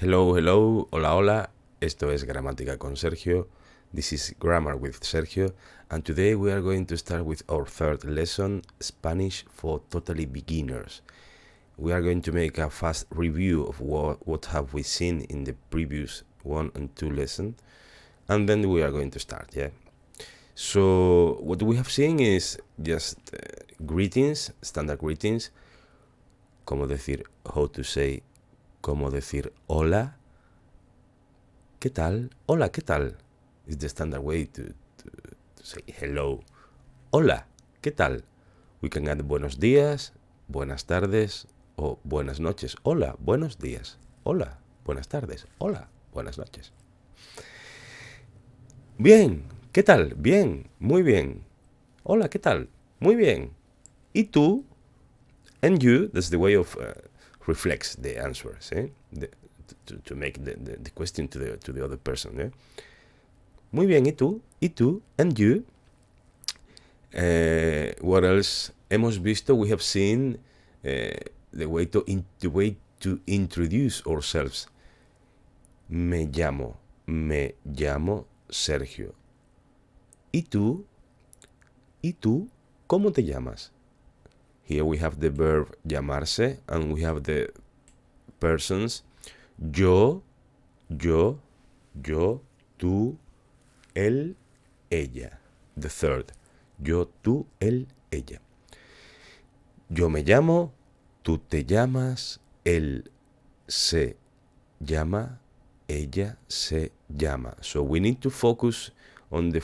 Hello, hello, hola, hola. Esto es Gramática con Sergio. This is Grammar with Sergio. And today we are going to start with our third lesson, Spanish for totally beginners. We are going to make a fast review of what have we seen in the previous 1 and 2 lesson. And then we are going to start, yeah? So what we have seen is just greetings, standard greetings. Cómo decir how to say, cómo decir hola. ¿Qué tal? Hola, ¿qué tal? Is the standard way to say hello. Hola, ¿qué tal? We can add buenos días, buenas tardes o buenas noches. Hola, buenos días. Hola, buenas tardes. Hola, buenas noches. Bien, ¿qué tal? Bien, muy bien. Hola, ¿qué tal? Muy bien. ¿Y tú? And you, that's the way of reflects the answers, eh? To make the question to the other person, eh? Muy bien, ¿y tú? ¿Y tú? And you? What else? Hemos visto, we have seen the way to introduce ourselves. Me llamo Sergio. ¿Y tú? ¿Y tú? ¿Cómo te llamas? Here we have the verb llamarse and we have the persons. Yo, tú, él, ella. The third. Yo, tú, él, ella. Yo me llamo, tú te llamas, él se llama, ella se llama. So we need to focus on the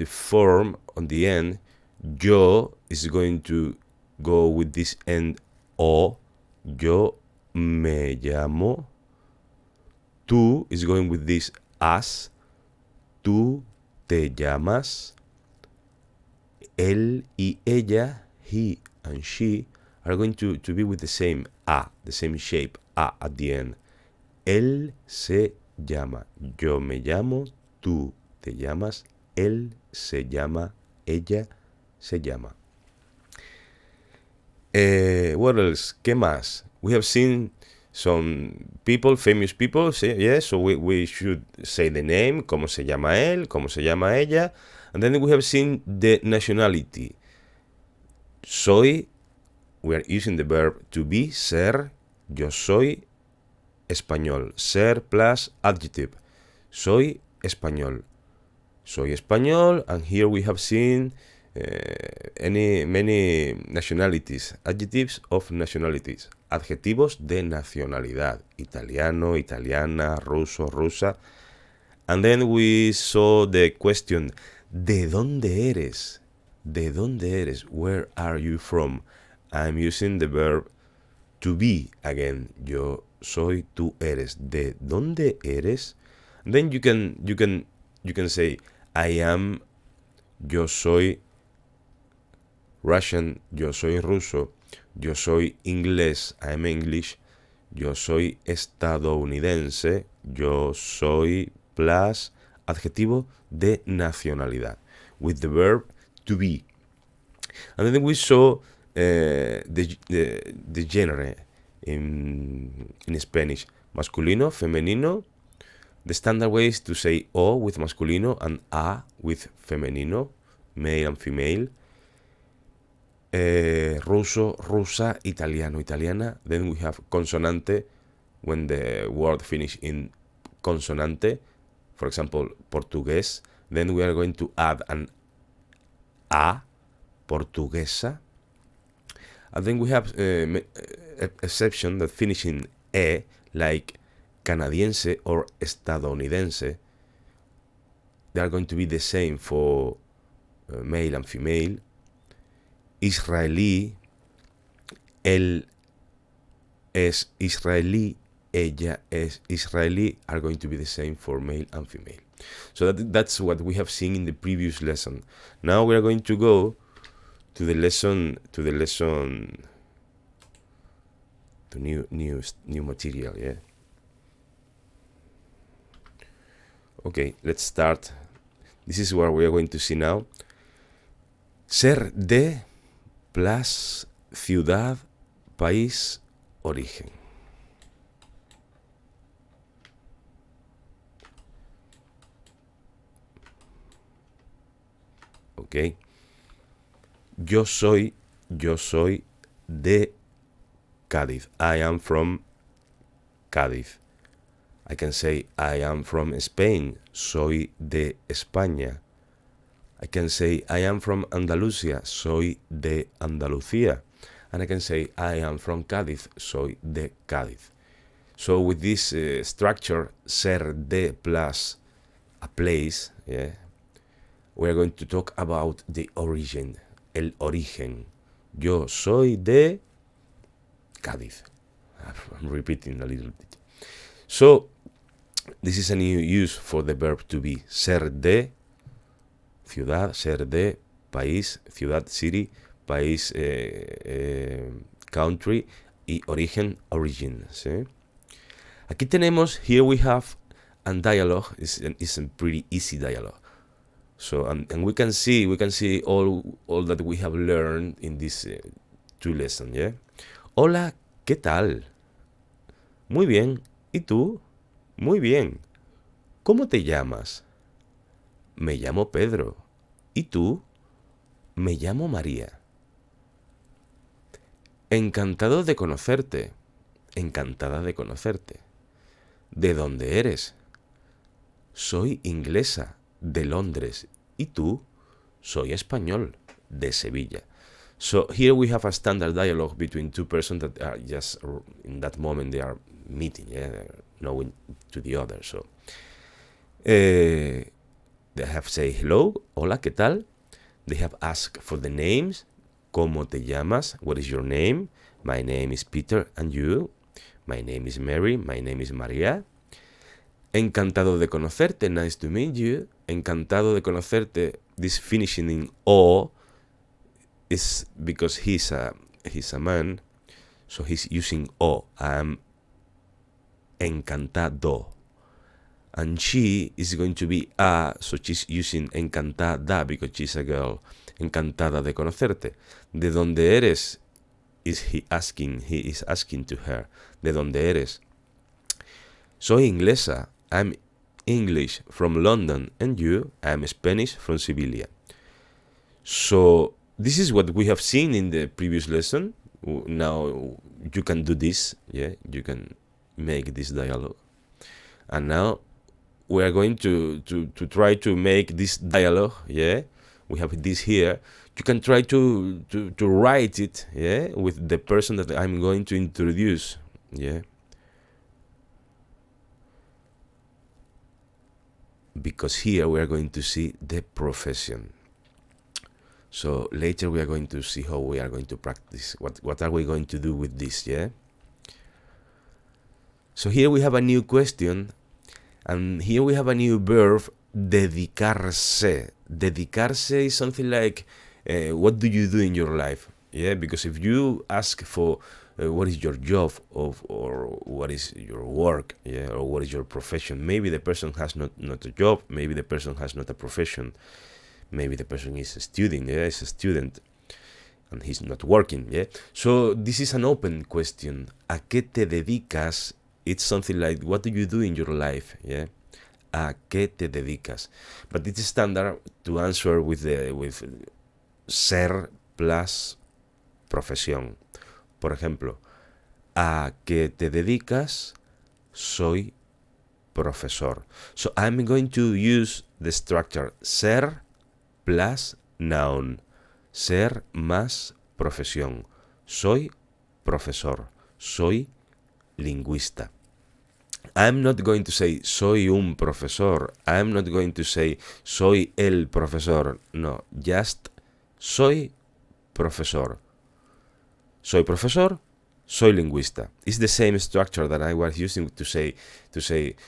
form, on the end. Yo is going to go with this end o. Yo me llamo. Tú is going with this as. Tú te llamas. Él y ella, he and she, are going to be with the same a, the same shape, a at the end. Él se llama. Yo me llamo. Tú te llamas. Él se llama. Ella se llama. What else? ¿Qué más? We have seen some people, famous people, yes, so we should say the name, cómo se llama él, cómo se llama ella, and then we have seen the nationality. Soy, we are using the verb to be, ser, yo soy español, ser plus adjective, soy español. Soy español, and here we have seen many nationalities, adjectives of nationalities, adjetivos de nacionalidad, italiano, italiana, ruso, rusa. And then we saw the question, ¿de dónde eres? ¿De dónde eres? Where are you from? I'm using the verb to be again. Yo soy, tú eres. ¿De dónde eres? And then you can say I am, yo soy Russian, yo soy ruso, yo soy inglés, I'm English, yo soy estadounidense, yo soy plus adjetivo de nacionalidad with the verb to be. And then we saw the genre in Spanish, masculino, femenino. The standard way is to say o with masculino and a with femenino, male and female. Ruso, rusa, italiano, italiana. Then we have consonante when the word finish in consonante. For example, portugués. Then we are going to add an a, portuguesa. And then we have exception that finish in e, like canadiense or estadounidense. They are going to be the same for male and female. Israelí, él es israelí, ella es israelí, are going to be the same for male and female. So that's what we have seen in the previous lesson. Now we are going to go to the lesson, to new material, yeah. Okay, let's start. This is what we are going to see now. Ser de plus ciudad, país, origen. ¿ok? Yo soy de Cádiz. I am from Cádiz. I can say I am from Spain. Soy de España. I can say I am from Andalucía. Soy de Andalucía. And I can say I am from Cádiz. Soy de Cádiz. So with this structure, ser de plus a place, yeah, we're going to talk about the origin, el origen. Yo soy de Cádiz. I'm repeating a little bit. So this is a new use for the verb to be. Ser de ciudad, ser de país, ciudad, city, país, country, y origen, origin. ¿Sí? Aquí tenemos, here we have, and dialogue is a pretty easy dialogue. So and we can see all that we have learned in these two lessons. Yeah. Hola, ¿qué tal? Muy bien. ¿Y tú? Muy bien. ¿Cómo te llamas? Me llamo Pedro. ¿Y tú? Me llamo María. Encantado de conocerte. Encantada de conocerte. ¿De dónde eres? Soy inglesa, de Londres. ¿Y tú? Soy español, de Sevilla. So here we have a standard dialogue between two persons that are just, in that moment, they are meeting, yeah, they're knowing to the other. So they have said hello, hola, ¿qué tal? They have asked for the names. ¿Cómo te llamas? What is your name? My name is Peter, and you? My name is Mary, my name is Maria. Encantado de conocerte, nice to meet you. Encantado de conocerte, this finishing in O is because he's a man, so he's using O. I'm encantado. And she is going to be a, so she's using encantada because she's a girl. Encantada de conocerte. ¿De dónde eres? He is asking to her. ¿De dónde eres? Soy inglesa. I'm English from London. And you? I'm Spanish from Sevilla. So this is what we have seen in the previous lesson. Now you can do this. Yeah, you can make this dialogue. And now we are going to try to make this dialogue. Yeah, we have this here. You can try to write it. Yeah, with the person that I'm going to introduce. Yeah. Because here we are going to see the profession. So later we are going to see how we are going to practice. What are we going to do with this, yeah? So here we have a new question, and here we have a new verb, dedicarse. Dedicarse is something like, what do you do in your life? Yeah, because if you ask for what is your job or what is your work, yeah, or what is your profession, maybe the person has not a job, maybe the person has not a profession. Maybe the person is a student, yeah, is a student, and he's not working, yeah. So this is an open question. ¿A qué te dedicas? It's something like, what do you do in your life, yeah? ¿A qué te dedicas? But it's standard to answer with ser plus profesión. Por ejemplo, ¿a qué te dedicas? Soy profesor. So I'm going to use the structure ser plus noun. Ser más profesión. Soy profesor. Soy lingüista. I'm not going to say soy un profesor. I'm not going to say soy el profesor. No, just soy profesor. Soy profesor. Soy lingüista. It's the same structure that I was using to say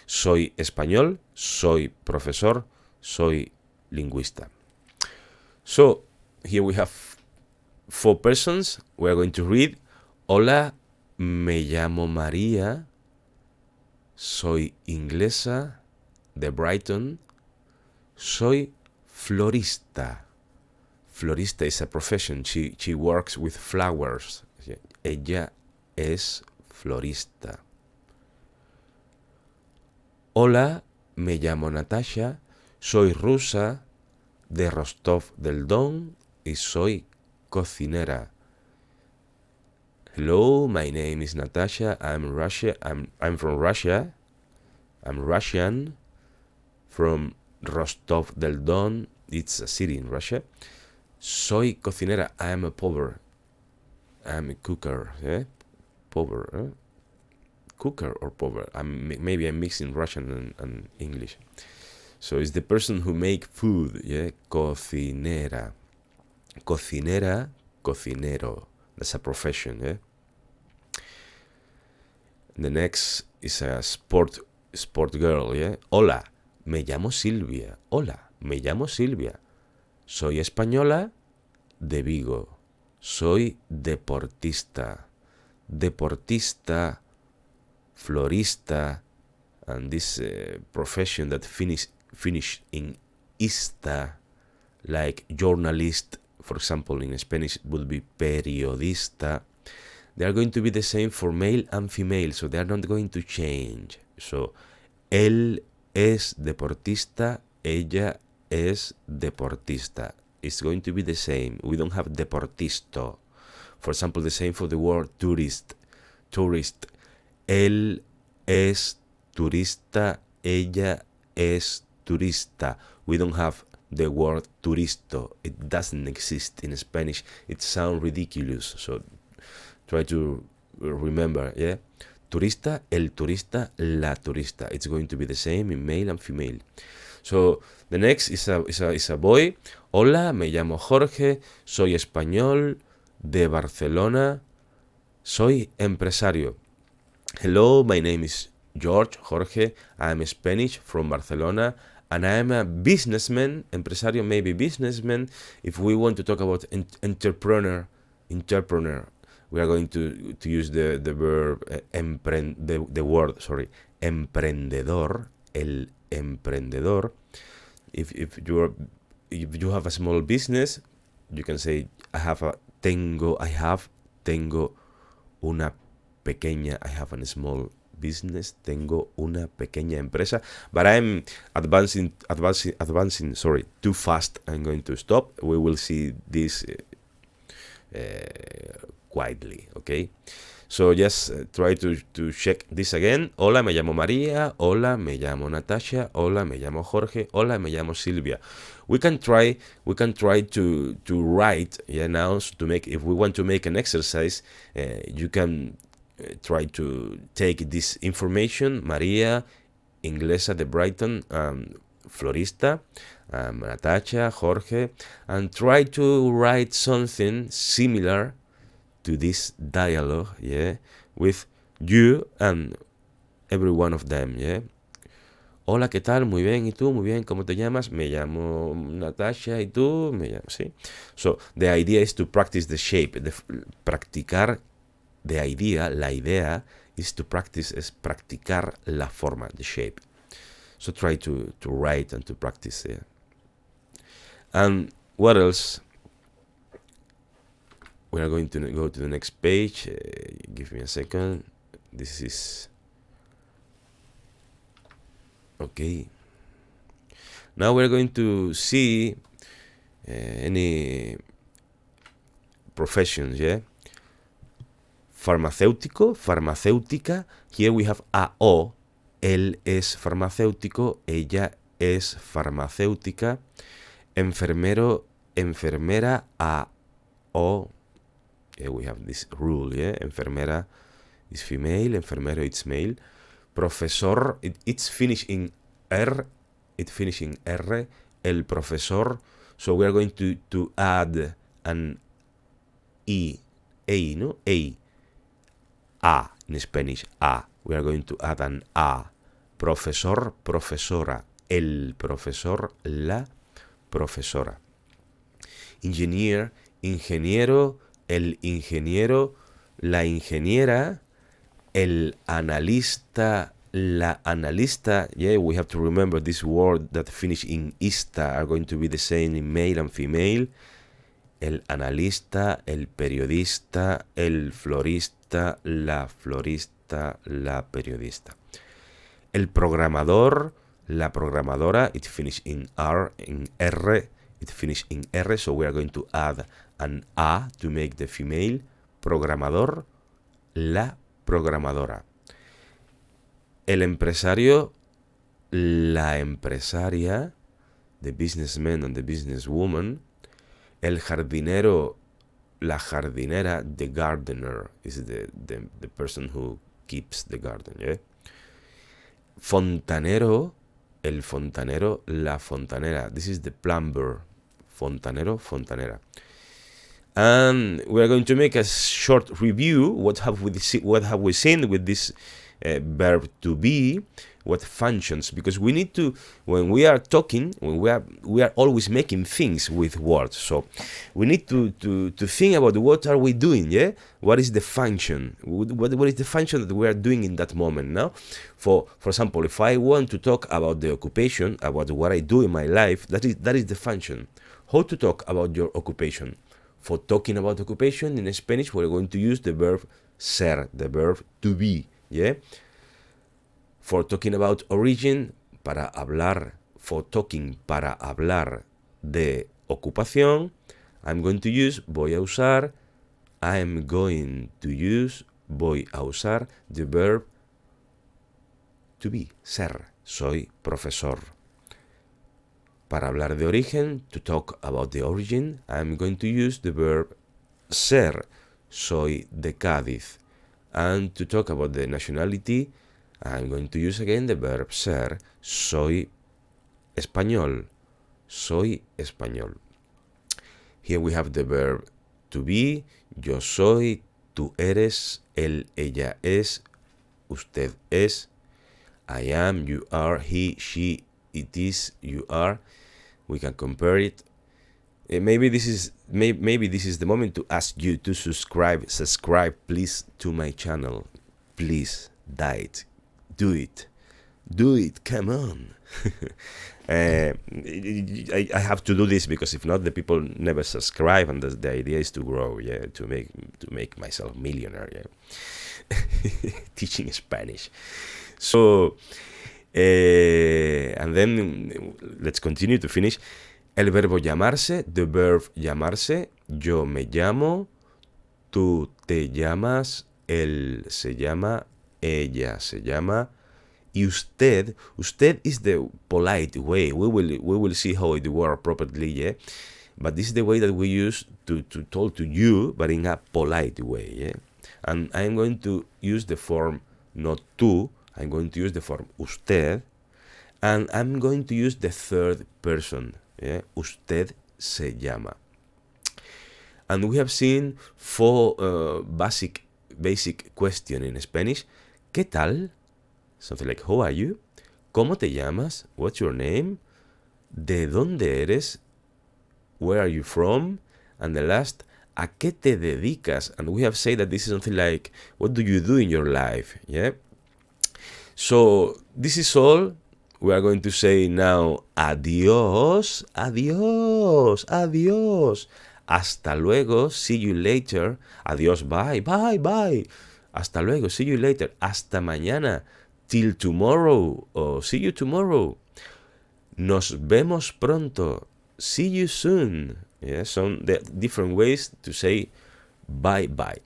soy español. Soy profesor. Soy lingüista. So, here we have 4 persons. We are going to read. Hola, me llamo María. Soy inglesa de Brighton. Soy florista. Florista is a profession. She works with flowers. Ella es florista. Hola, me llamo Natasha. Soy rusa de Rostov del Don y soy cocinera. Hello, my name is Natasha. I'm from Russia. I'm Russian from Rostov del Don. It's a city in Russia. Soy cocinera. I'm a pover. I'm a cooker. Pover. Cooker or pover. Maybe I'm mixing Russian and English. So it's the person who make food. Cocinera. Cocinera, cocinero. That's a profession. The next is a sport girl. Hola, me llamo Silvia. Hola, me llamo Silvia. Soy española de Vigo. Soy deportista. Deportista, florista, and this profession that finish in ista, like journalist, for example, in Spanish would be periodista. They are going to be the same for male and female, so they are not going to change. So, él es deportista, ella es deportista. It's going to be the same. We don't have deportisto. For example, the same for the word tourist. Tourist. Él es turista, ella es turista. We don't have the word turisto. It doesn't exist in Spanish. It sounds ridiculous. So try to remember, Turista, el turista, la turista. It's going to be the same in male and female. So the next is a boy. Hola, me llamo Jorge, soy español, de Barcelona, soy empresario. Hello, my name is Jorge, I'm Spanish from Barcelona, and I am a businessman, empresario, maybe businessman. If we want to talk about entrepreneur, we are going to use the verb the word emprendedor, el emprendedor. If you have a small business, you can say tengo una pequeña, I have a small business, tengo una pequeña empresa, but I'm advancing too fast. I'm going to stop. We will see this quietly, okay? So just try to check this again. Hola, me llamo María. Hola, me llamo Natasha. Hola, me llamo Jorge. Hola, me llamo Silvia. We can try to write nouns to make. If we want to make an exercise, you can try to take this information. María, inglesa de Brighton, florista, Natasha, Jorge, and try to write something similar to this dialogue, with you and every one of them, Hola, ¿qué tal? Muy bien, ¿y tú? Muy bien, ¿cómo te llamas? Me llamo Natasha, ¿y tú? Me llamo, ¿sí? So, the idea is to practice the shape. Practicar, la idea is to practice, es practicar la forma, the shape. So try to write and to practice, And what else? We are going to go to the next page. Give me a second. This is... Okay. Now we're going to see any professions, Farmacéutico, farmacéutica. Here we have a o. Él es farmacéutico, ella es farmacéutica. Enfermero, enfermera, a o. We have this rule, Enfermera is female, enfermero it's male. Profesor, it's finished in R. It finished in R. El profesor. So we are going to add an E. A, no? A in Spanish, A. We are going to add an A. Profesor, profesora. El profesor, la profesora. Engineer, ingeniero. El ingeniero, la ingeniera, el analista, la analista. We have to remember this word that finish in ista are going to be the same in male and female. El analista, el periodista, el florista, la periodista. El programador, la programadora, it finish in R, it finishes in R, so we are going to add an A to make the female. Programador, la programadora. El empresario, la empresaria, the businessman and the businesswoman. El jardinero, la jardinera, the gardener is the person who keeps the garden, yeah? Fontanero, el fontanero, la fontanera. This is the plumber. Fontanero, fontanera. And we are going to make a short review. What have we seen with this verb to be? What functions? Because we need to, when we are talking, when we are always making things with words. So we need to think about what are we doing. Yeah, what is the function? What is the function that we are doing in that moment now? For example, if I want to talk about the occupation, about what I do in my life, that is the function. How to talk about your occupation? For talking about occupation in Spanish, we're going to use the verb ser, the verb to be, yeah? For talking about origin, para hablar, for talking, para hablar de ocupación, I'm going to use, voy a usar, I'm going to use, voy a usar, the verb to be, ser, soy profesor. Para hablar de origen, to talk about the origin, I'm going to use the verb ser, soy de Cádiz. And to talk about the nationality, I'm going to use again the verb ser, soy español, soy español. Here we have the verb to be, yo soy, tú eres, él, ella es, usted es, I am, you are, he, she, it is, you are. We can compare it. Maybe this is the moment to ask you to subscribe please to my channel. Please, do it, come on. I have to do this because if not, the people never subscribe, and the idea is to grow, yeah, to make myself millionaire, yeah. Teaching Spanish. So and then let's continue to finish. El verbo llamarse, the verb llamarse, yo me llamo, tú te llamas, él se llama, ella se llama, y usted is the polite way. We will see how it works properly, yeah. But this is the way that we use to talk to you, but in a polite way, yeah. And I'm going to use the form not tú, I'm going to use the form usted, and I'm going to use the third person, yeah. Usted se llama. And we have seen 4 basic questions in Spanish. ¿Qué tal? Something like, how are you? ¿Cómo te llamas? What's your name? ¿De dónde eres? Where are you from? And the last, ¿a qué te dedicas? And we have said that this is something like, what do you do in your life? Yeah. So this is all. We are going to say now adiós, adiós, adiós. Hasta luego, see you later. Adiós, bye, bye, bye. Hasta luego, see you later. Hasta mañana. Till tomorrow, or see you tomorrow. Nos vemos pronto. See you soon. Yeah, so there are different ways to say bye-bye.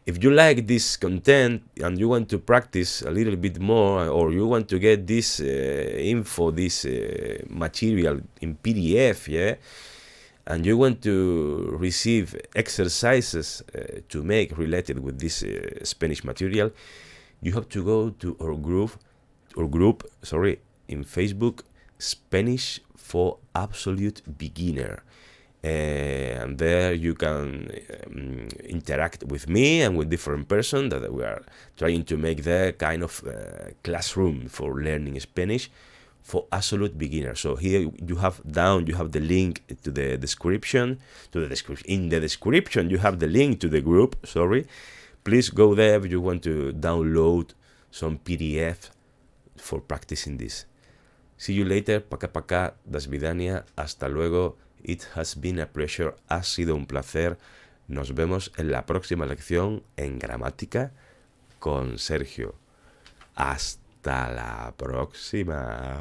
If you like this content and you want to practice a little bit more, or you want to get this info, this material in PDF, yeah, and you want to receive exercises to make related with this Spanish material, you have to go to our group in Facebook, Spanish for Absolute Beginner. And there you can interact with me and with different persons that we are trying to make the kind of classroom for learning Spanish for absolute beginners. So here you have the link to the description. In the description you have the link to the group. Please go there if you want to download some PDF for practicing this. See you later. Paka, das vidania. Hasta luego. It has been a pleasure. Ha sido un placer. Nos vemos en la próxima lección en gramática con Sergio. Hasta la próxima.